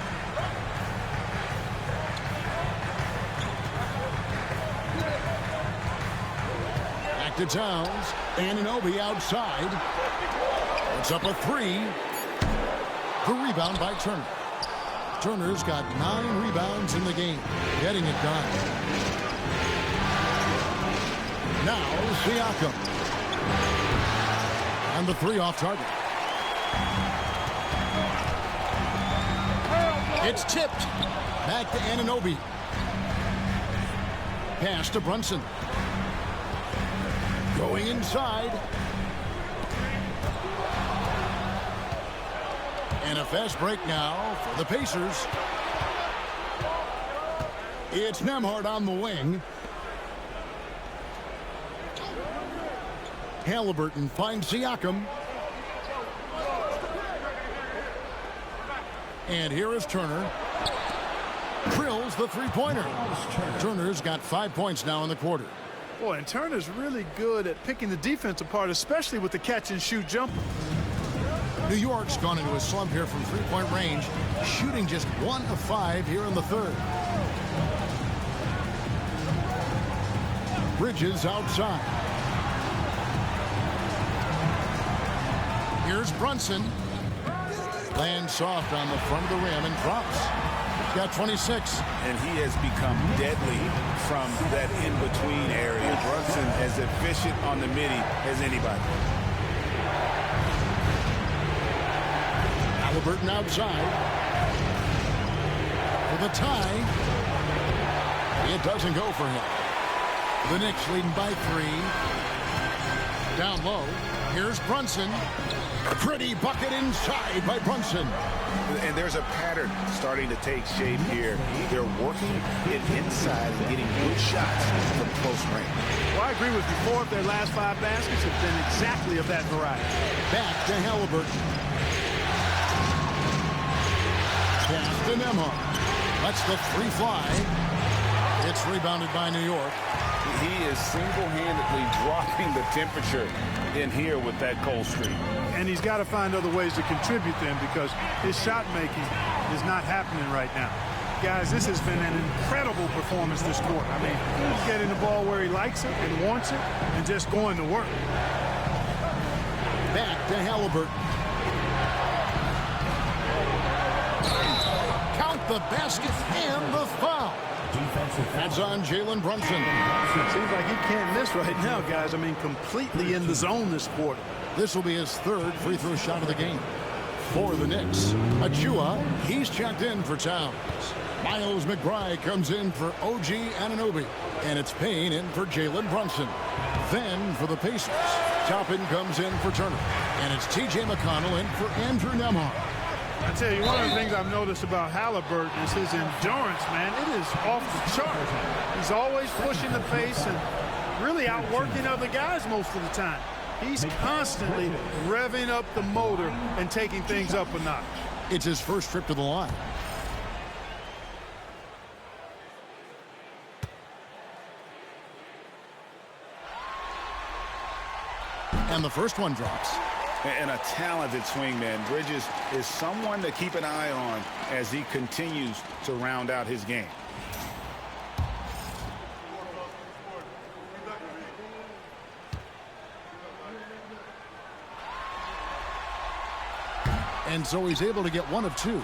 Speaker 2: Back to Towns. Anunoby outside. It's up a 3. The rebound by Turner. Turner's got 9 rebounds in the game. Getting it done. Now Siakam. And the 3 off target. It's tipped. Back to Anunoby. Pass to Brunson. Going inside. And a fast break now for the Pacers. It's Nembhard on the wing. Halliburton finds Siakam. And here is Turner. Drills the three-pointer. Turner's got 5 points now in the quarter.
Speaker 6: Boy, and Turner's really good at picking the defense apart, especially with the catch-and-shoot jumper.
Speaker 2: New York's gone into a slump here from three-point range, shooting just 1 of 5 here in the third. Bridges outside. Here's Brunson. Lands soft on the front of the rim and drops. He's got 26.
Speaker 3: And he has become deadly from that in-between area. Brunson as efficient on the midi as anybody.
Speaker 2: Halliburton outside. For the tie. It doesn't go for him. The Knicks leading by 3. Down low. Here's Brunson. Pretty bucket inside by Brunson.
Speaker 3: And there's a pattern starting to take shape here. They're working it inside and getting good shots from close range.
Speaker 6: Well, I agree with you. 4 of their last 5 baskets have been exactly of that variety.
Speaker 2: Back to Halliburton. Pass to Nembhard. Lets the 3 fly. It's rebounded by New York.
Speaker 3: He is single-handedly dropping the temperature in here with that cold streak.
Speaker 6: And he's got to find other ways to contribute then, because his shot making is not happening right now. Guys, this has been an incredible performance this quarter. I mean, he's getting the ball where he likes it and wants it and just going to work.
Speaker 2: Back to Halliburton. Count the basket and the foul. That's on Jalen Brunson.
Speaker 6: It seems like he can't miss right now, guys. I mean, completely in the zone this quarter.
Speaker 2: This will be his 3rd free throw shot of the game. For the Knicks, Achua, he's checked in for Towns. Miles McBride comes in for OG Anunoby. And it's Payne in for Jalen Brunson. Then for the Pacers, Toppin comes in for Turner. And it's T.J. McConnell in for Andrew Nemhart.
Speaker 6: I tell you, one of the things I've noticed about Halliburton is his endurance, man. It is off the chart. He's always pushing the pace and really outworking other guys most of the time. He's constantly revving up the motor and taking things up a notch.
Speaker 2: It's his first trip to the line. And the first one drops.
Speaker 3: And a talented swingman. Bridges is someone to keep an eye on as he continues to round out his game.
Speaker 2: And so he's able to get one of two.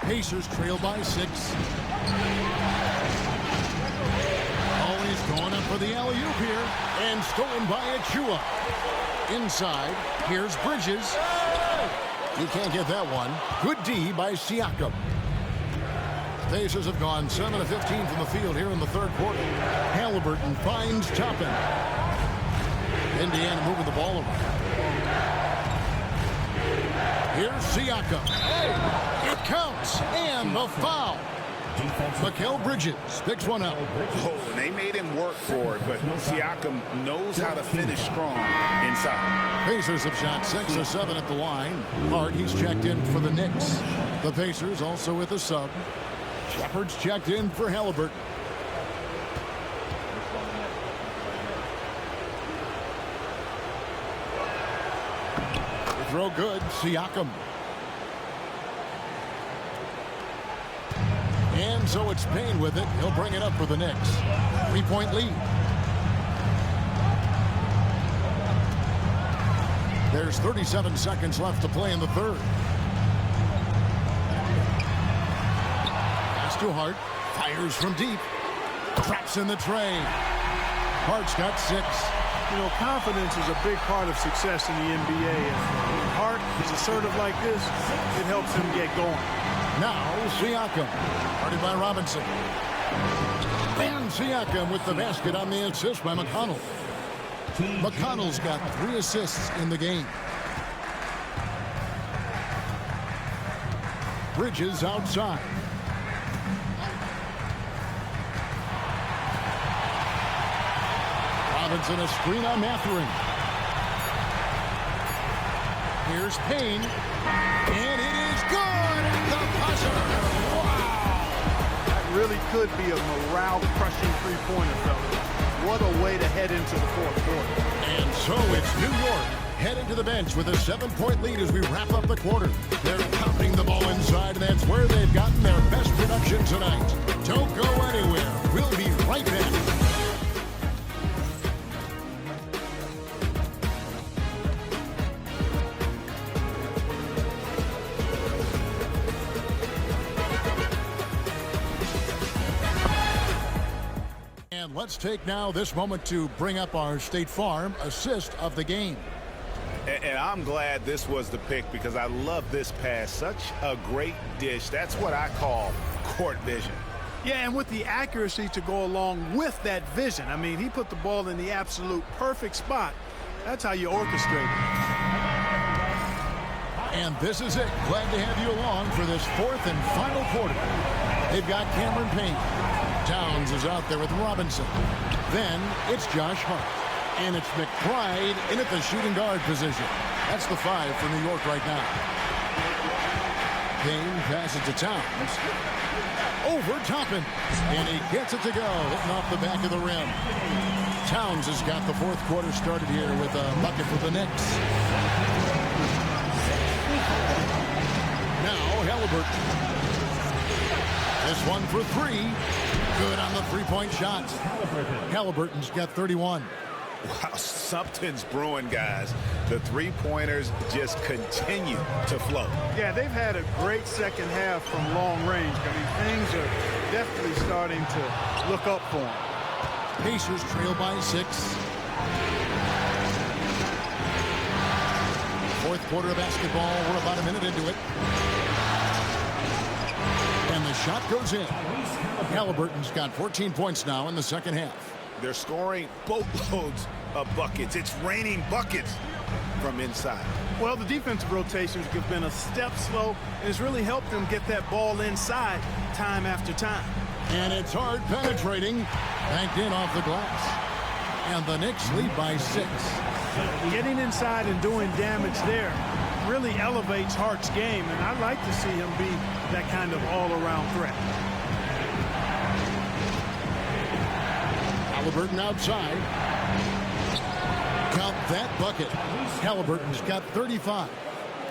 Speaker 2: Pacers trail by 6. Always going up for the alley-oop here. And stolen by Achua. Inside, here's Bridges. He can't get that one. Good D by Siakam. Pacers have gone 7 of 15 from the field here in the third quarter. Halliburton finds Toppin. Indiana moving the ball around. Here's Siakam. It counts. And the foul. Mikal Bridges picks one up.
Speaker 3: Oh, and they made him work for it, but Siakam knows how to finish strong inside.
Speaker 2: Pacers have shot 6 of 7 at the line. Hart, he's checked in for the Knicks. The Pacers also with a sub. Shepard's checked in for Halliburton. The throw good. Siakam. And so it's Payne with it. He'll bring it up for the Knicks. 3-point lead. There's 37 seconds left to play in the third. Pass to Hart. Fires from deep. Traps in the tray. Hart's got 6.
Speaker 6: You know, confidence is a big part of success in the NBA. And when Hart is assertive like this, it helps him get going.
Speaker 2: Now Siakam. Guarded by Robinson. And Siakam with the basket on the assist by McConnell. McConnell's got 3 assists in the game. Bridges outside. Robinson a screen on Mathurin. Here's Payne. And it is good at the buzzer.
Speaker 6: Really could be a morale-crushing three-pointer, fellas. What a way to head into the fourth quarter.
Speaker 2: And so it's New York heading to the bench with a 7-point lead as we wrap up the quarter. They're pounding the ball inside, and that's where they've gotten their best production tonight. Don't go anywhere. We'll be right back. Let's take now this moment to bring up our State Farm assist of the game.
Speaker 3: And I'm glad this was the pick because I love this pass. Such a great dish. That's what I call court vision.
Speaker 6: Yeah, and with the accuracy to go along with that vision. I mean, he put the ball in the absolute perfect spot. That's how you orchestrate it.
Speaker 2: And this is it. Glad to have you along for this fourth and final quarter. They've got Cameron Payne. Towns is out there with Robinson. Then it's Josh Hart. And it's McBride in at the shooting guard position. That's the 5 for New York right now. Payne passes to Towns. Over Toppin. And he gets it to go. Hitting off the back of the rim. Towns has got the fourth quarter started here with a bucket for the Knicks. Now Halliburton. This one for 3. Good on the three-point shot. Halliburton's got 31.
Speaker 3: Wow, something's brewing, guys. The three-pointers just continue to flow.
Speaker 6: Yeah, they've had a great second half from long range. I mean, things are definitely starting to look up for them.
Speaker 2: Pacers trail by 6. Fourth quarter of basketball. We're about a minute into it. And the shot goes in. Halliburton's got 14 points now in the second half.
Speaker 3: They're scoring boatloads of buckets. It's raining buckets from inside.
Speaker 6: Well, the defensive rotations have been a step slow, and it's really helped them get that ball inside time after time.
Speaker 2: And it's hard penetrating. Banked in off the glass. And the Knicks lead by 6.
Speaker 6: Getting inside and doing damage there really elevates Hart's game, and I'd like to see him be that kind of all-around threat.
Speaker 2: Halliburton outside. Count that bucket. Halliburton's got 35.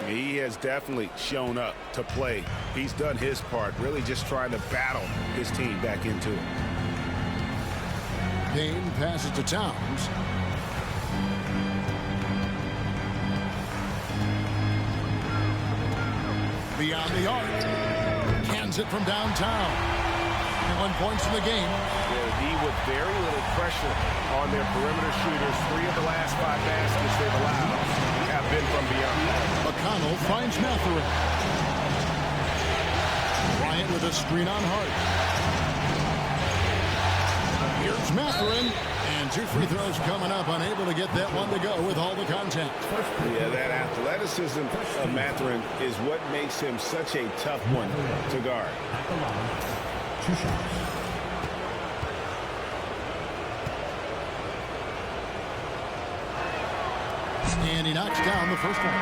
Speaker 3: He has definitely shown up to play. He's done his part, really just trying to battle his team back into it.
Speaker 2: Payne passes to Towns. Beyond the arc. Cans it from downtown. 1 point in the game.
Speaker 3: D with very little pressure on their perimeter shooters. 3 of the last 5 baskets they've allowed have been from beyond.
Speaker 2: McConnell finds Mathurin. Bryant with a screen on Hart. Here's Mathurin. And 2 free throws coming up. Unable to get that one to go with all the contact.
Speaker 3: Yeah, that athleticism of Mathurin is what makes him such a tough one to guard.
Speaker 5: 2 shots.
Speaker 2: And he knocks down the first one.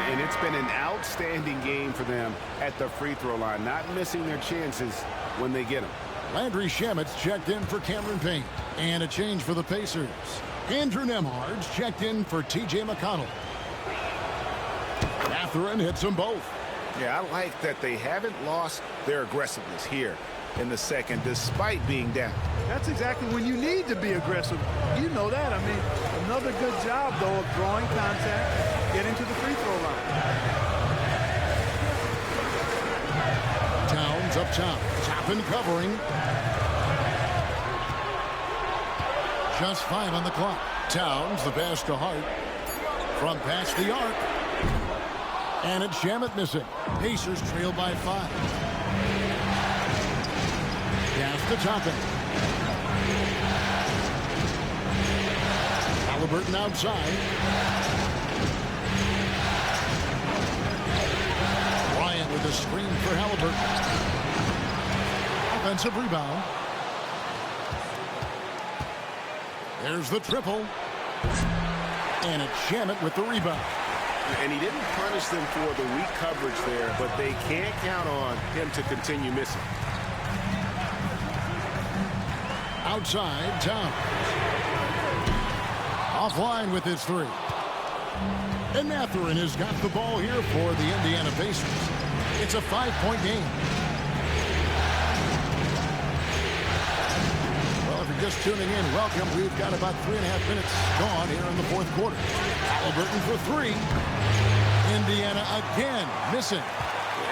Speaker 3: And it's been an outstanding game for them at the free throw line, not missing their chances when they get them.
Speaker 2: Landry Shamet's checked in for Cameron Payne. And a change for the Pacers. Andrew Nembhard's checked in for T.J. McConnell. Mathurin hits them both.
Speaker 3: Yeah, I like that they haven't lost their aggressiveness here in the second, despite being down.
Speaker 6: That's exactly when you need to be aggressive. You know that. I mean, another good job, though, of drawing contact, getting to the free throw line.
Speaker 2: Towns up top. Toppin covering. Just 5 on the clock. Towns, the pass to Hart. From past the arc. And it's Shamet missing. Pacers trail by 5. Pass to Toppin. Halliburton outside. Bryant with a screen for Halliburton. Offensive rebound. There's the triple. And it's Shamet with the rebound.
Speaker 3: And he didn't punish them for the weak coverage there, but they can't count on him to continue missing.
Speaker 2: Outside, Towns. Offline with his 3. And Mathurin has got the ball here for the Indiana Pacers. It's a 5-point game. Well, if you're just tuning in, welcome. We've got about 3.5 minutes gone here in the 4th quarter. Halliburton for 3. Indiana again missing.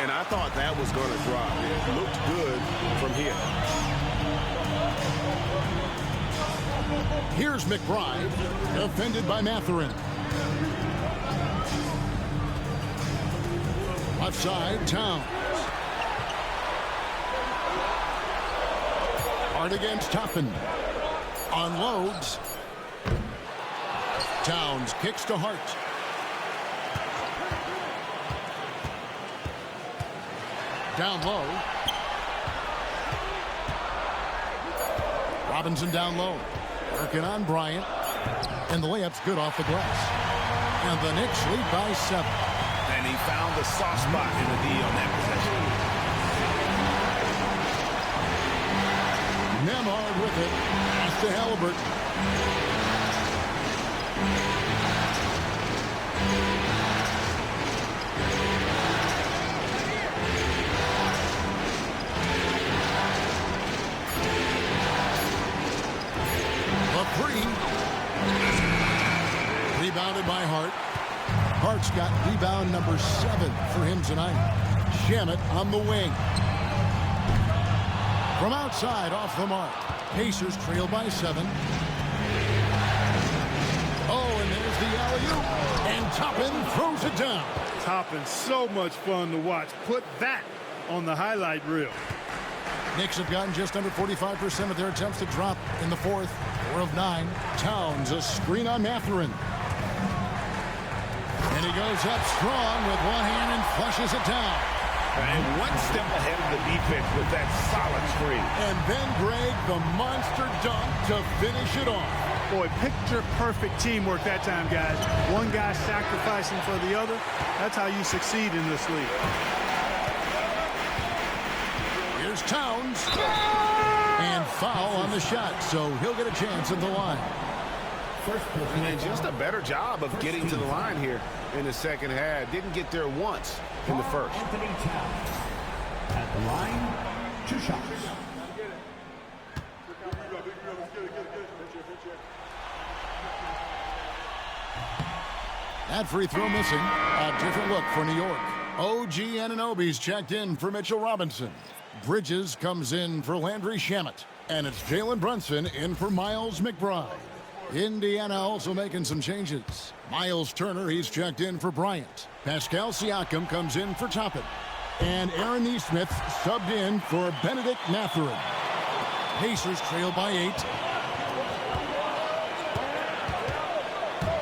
Speaker 3: And I thought that was going to drop. It looked good from here.
Speaker 2: Here's McBride, defended by Mathurin. Left side, Towns. Hard against Toppin. Unloads. Towns kicks to Hart. Down low. Robinson down low. Working on Bryant. And the layup's good off the glass. And the Knicks lead by 7.
Speaker 3: And he found the soft spot in the D on that possession.
Speaker 2: Nembhard with it. Pass to Halliburton. Rebounded by Hart. Hart's got rebound number 7 for him tonight. Shamet on the wing. From outside, off the mark. Pacers trail by 7. Oh, and there's the alley-oop. And Toppin throws it down.
Speaker 6: Toppin, so much fun to watch. Put that on the highlight reel.
Speaker 2: Knicks have gotten just under 45% of their attempts to drop in the fourth. 4 of 9. Towns, a screen on Mathurin. And he goes up strong with one hand and flushes it down.
Speaker 3: And one step ahead of the defense with that solid screen.
Speaker 2: And then Greg, the monster dunk to finish it off.
Speaker 6: Boy, picture-perfect teamwork that time, guys. One guy sacrificing for the other. That's how you succeed in this league.
Speaker 2: Here's Towns. And foul on the shot, so he'll get a chance at the line.
Speaker 3: And just a better job of getting to the line here in the second half. Didn't get there once in the first.
Speaker 5: Anthony Towns at the line, 2 shots.
Speaker 2: That free throw missing. A different look for New York. OG Anunoby's checked in for Mitchell Robinson. Bridges comes in for Landry Shamet. And it's Jalen Brunson in for Miles McBride. Indiana also making some changes. Miles Turner, he's checked in for Bryant. Pascal Siakam comes in for Toppin. And Aaron Nesmith subbed in for Benedict Mathurin. Pacers trail by 8.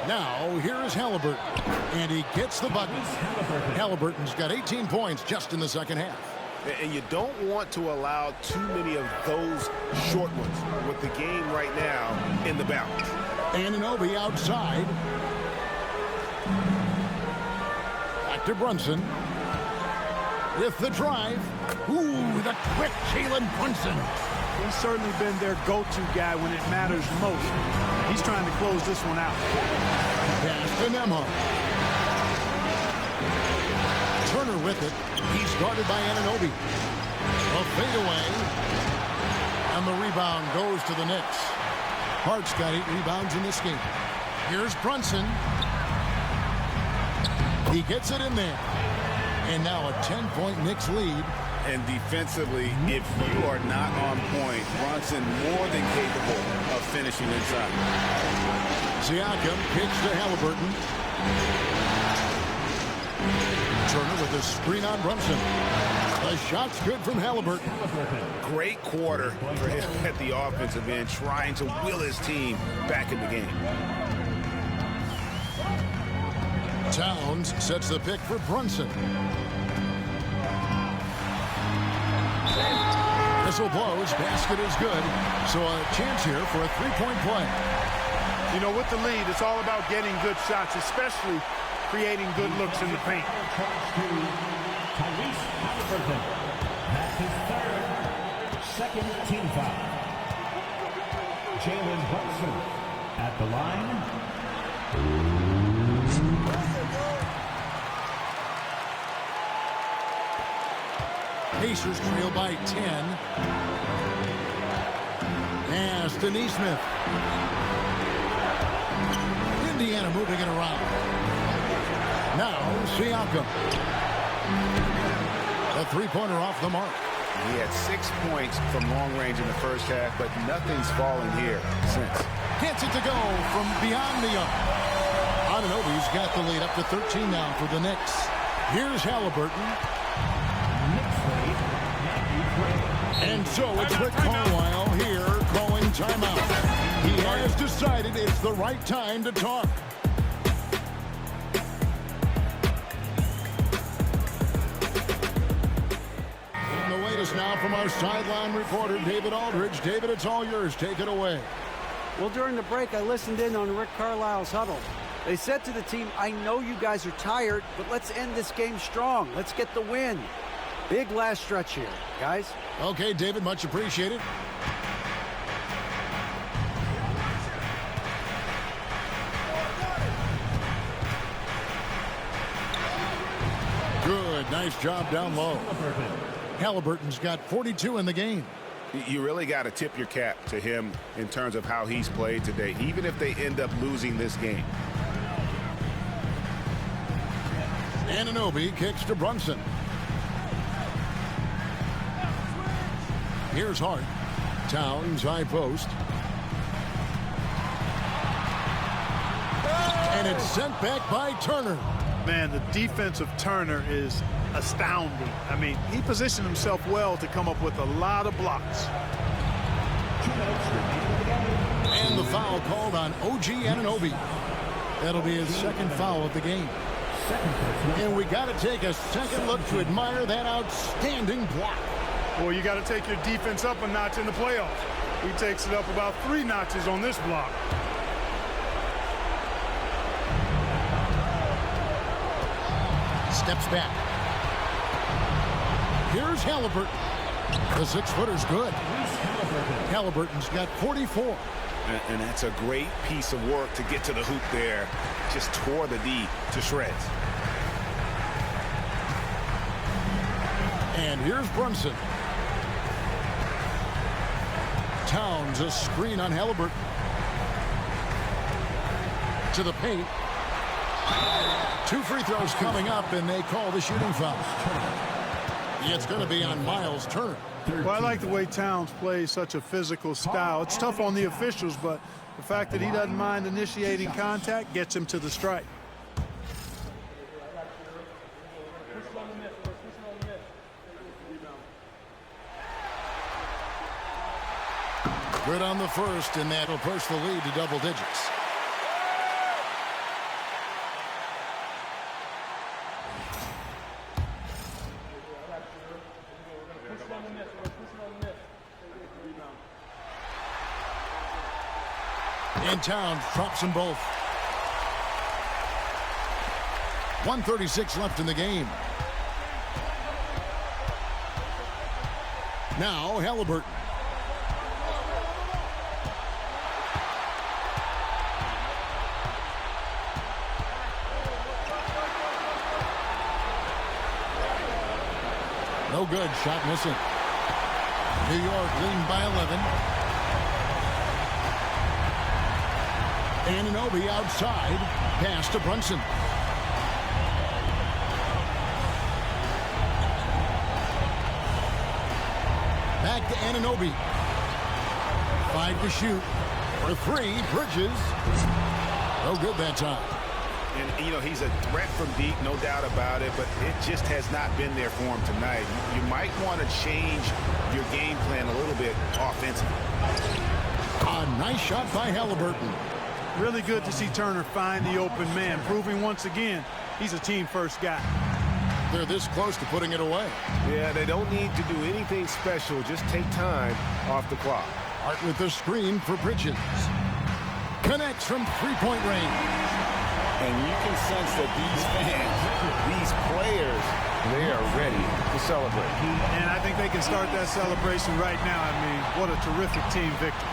Speaker 2: Now, here is Halliburton. And he gets the bucket. Halliburton's got 18 points just in the second half.
Speaker 3: And you don't want to allow too many of those short ones with the game right now in the balance.
Speaker 2: Anunoby outside. Back to Brunson. With the drive. Ooh, the quick Jalen Brunson.
Speaker 6: He's certainly been their go-to guy when it matters most. He's trying to close this one out.
Speaker 2: Pass to Nemo. Turner with it. He's guarded by Anunoby. A fadeaway. And the rebound goes to the Knicks. Hart's got 8 rebounds in this game. Here's Brunson. He gets it in there. And now a 10-point Knicks lead.
Speaker 3: And defensively, if you are not on point, Brunson more than capable of finishing inside.
Speaker 2: Siakam kicks to Halliburton. Turner with a screen on Brunson. The shot's good from Halliburton.
Speaker 3: Great quarter for him at the offensive end, trying to will his team back in the game.
Speaker 2: Towns sets the pick for Brunson. Whistle blows, basket is good. So a chance here for a 3-point play.
Speaker 6: You know, with the lead, it's all about getting good shots, especially creating good looks in the paint.
Speaker 5: Tyrese Halliburton. That's his third, second team foul. Jalen Brunson at the line.
Speaker 2: Pacers trail by 10. Pass to Nesmith. Indiana moving it around. Now Siakam. A 3-pointer off the mark.
Speaker 3: He had 6 points from long range in the first half, but nothing's fallen here since.
Speaker 2: Gets it to go from beyond the arc. Anunoby's got the lead up to 13 now for the Knicks. Here's Halliburton. And so it's Rick Carlisle here calling timeout. He has decided it's the right time to talk. And the latest now from our sideline reporter, David Aldridge. David, it's all yours. Take it away.
Speaker 4: Well, during the break, I listened in on Rick Carlisle's huddle. They said to the team, I know you guys are tired, but let's end this game strong. Let's get the win. Big last stretch here, guys.
Speaker 2: Okay, David, much appreciated. Good, nice job down low. Halliburton's got 42 in the game.
Speaker 3: You really got to tip your cap to him in terms of how he's played today, even if they end up losing this game.
Speaker 2: Anunoby kicks to Brunson. Here's Hart. Towns, high post. And it's sent back by Turner.
Speaker 6: Man, the defense of Turner is astounding. I mean, he positioned himself well to come up with a lot of blocks.
Speaker 2: And the foul called on OG Anunoby. That'll be his second foul of the game. And we got to take a second look to admire that outstanding block.
Speaker 6: Well, you got to take your defense up a notch in the playoffs. He takes it up about 3 notches on this block.
Speaker 2: Steps back. Here's Halliburton. The 6-footer's good. Halliburton's got 44.
Speaker 3: And that's a great piece of work to get to the hoop there. Just tore the D to shreds.
Speaker 2: And here's Brunson. Towns a screen on Halliburton. To the paint. 2 free throws coming up, and they call the shooting foul. It's going to be on Miles Turner.
Speaker 6: Well, I like the way Towns plays such a physical style. It's tough on the officials, but the fact that he doesn't mind initiating contact gets him to the stripe.
Speaker 2: Good on the first, and that'll push the lead to double digits. And Towns drops them both. 1:36 left in the game. Now Halliburton. No good. Shot missing. New York leading by 11. Anunoby outside. Pass to Brunson. Back to Anunoby. 5 to shoot. For 3, Bridges. No good that time.
Speaker 3: And, you know, he's a threat from deep, no doubt about it, but it just has not been there for him tonight. You might want to change your game plan a little bit offensively.
Speaker 2: A nice shot by Halliburton.
Speaker 6: Really good to see Turner find the open man, proving once again he's a team-first guy.
Speaker 2: They're this close to putting it away.
Speaker 3: Yeah, they don't need to do anything special. Just take time off the clock.
Speaker 2: Hart with the screen for Bridges. Connects from 3-point range.
Speaker 3: And you can sense that these fans, these players, they are ready to celebrate.
Speaker 6: And I think they can start that celebration right now. I mean, what a terrific team victory.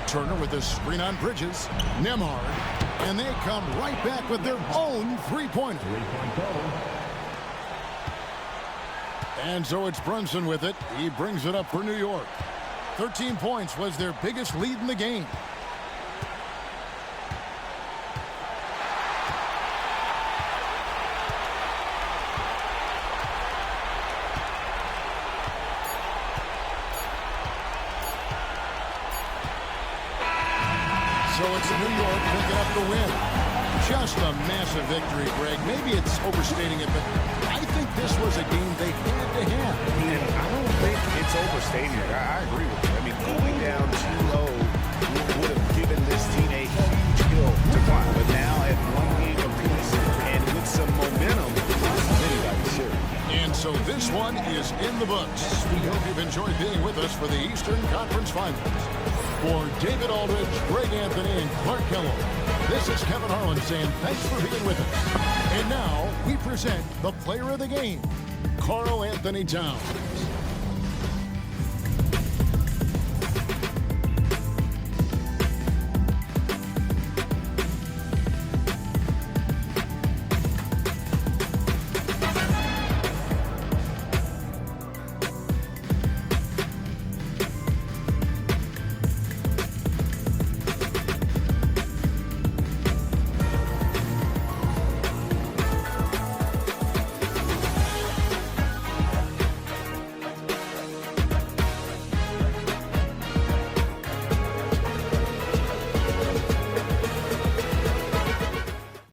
Speaker 2: Turner with the screen on Bridges. Nembhard. And they come right back with their own 3-pointer. And so it's Brunson with it. He brings it up for New York. 13 points was their biggest lead in the game. So it's New York picking up the win. Just a massive victory, Greg. Maybe it's overstating it, but I think this was a game they had to have.
Speaker 3: And I don't think it's overstating it. I agree with you. I mean, going down 2-0 would have given this team a huge hill to climb. But now at 1 game apiece and with some momentum, anybody's serious.
Speaker 2: And so this one is in the books. We hope you've enjoyed being with us for the Eastern Conference Finals. For David Aldridge, Greg Anthony, and Clark Kellogg, this is Kevin Harlan saying thanks for being with us. And now we present the player of the game, Karl Anthony Towns.